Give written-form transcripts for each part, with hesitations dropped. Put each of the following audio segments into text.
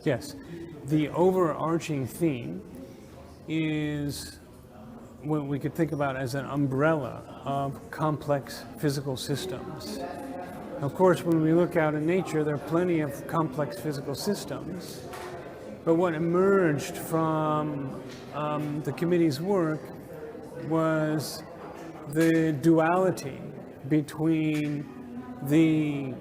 Yes, the overarching theme is what we could think about as an umbrella of complex physical systems. Of course, when we look out in nature, there are plenty of complex physical systems, but what emerged from the committee's work was the duality between the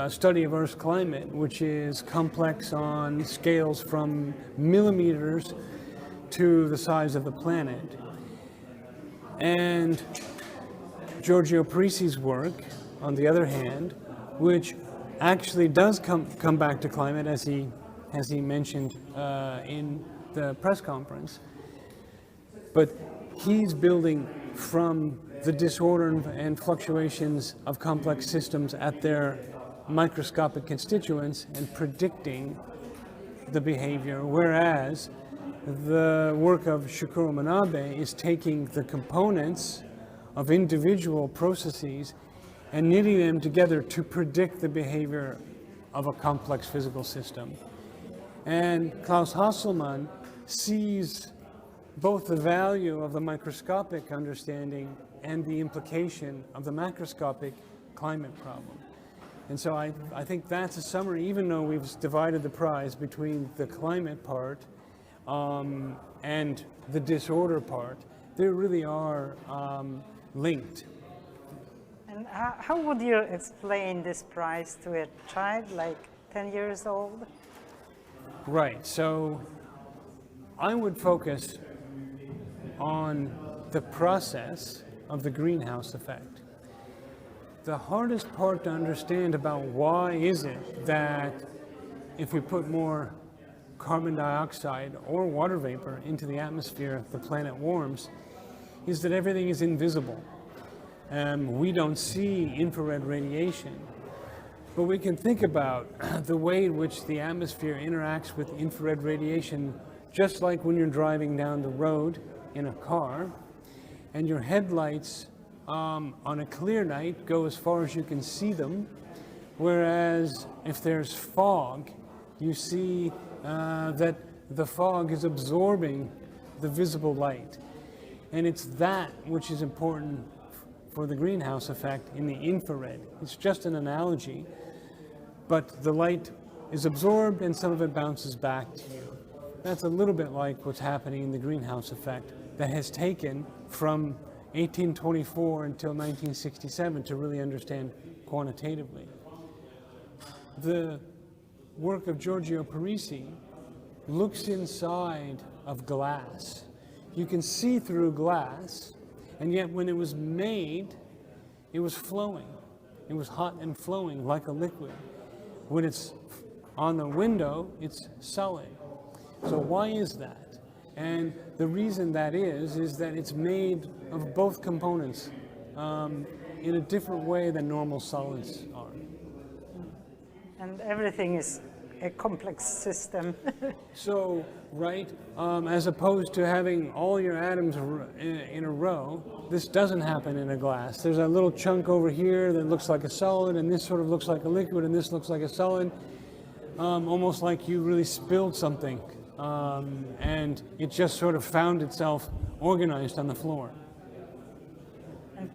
study of Earth's climate, which is complex on scales from millimeters to the size of the planet, and Giorgio Parisi's work, on the other hand, which actually does come back to climate, as he mentioned in the press conference, but he's building from the disorder and fluctuations of complex systems at their microscopic constituents and predicting the behavior, whereas the work of Shukuro Manabe is taking the components of individual processes and knitting them together to predict the behavior of a complex physical system. And Klaus Hasselmann sees both the value of the microscopic understanding and the implication of the macroscopic climate problem. And so I think that's a summary, even though we've divided the prize between the climate part and the disorder part, they really are linked. And how would you explain this prize to a child like 10 years old? Right, so I would focus on the process of the greenhouse effect. The hardest part to understand about why is it that if we put more carbon dioxide or water vapor into the atmosphere, the planet warms, is that everything is invisible. We don't see infrared radiation, but we can think about the way in which the atmosphere interacts with infrared radiation, just like when you're driving down the road in a car, and your headlights on a clear night go as far as you can see them, whereas if there's fog, you see that the fog is absorbing the visible light. And it's that which is important for the greenhouse effect in the infrared. It's just an analogy, but the light is absorbed and some of it bounces back to you. That's a little bit like what's happening in the greenhouse effect that has taken from 1824 until 1967 to really understand quantitatively. The work of Giorgio Parisi looks inside of glass. You can see through glass, and yet when it was made, it was flowing. It was hot and flowing like a liquid. When it's on the window, it's solid. So why is that? And the reason that is that it's made of both components in a different way than normal solids are. And everything is a complex system. So, right, as opposed to having all your atoms in a row, this doesn't happen in a glass. There's a little chunk over here that looks like a solid, and this sort of looks like a liquid, and this looks like a solid, almost like you really spilled something, and it just sort of found itself organized on the floor.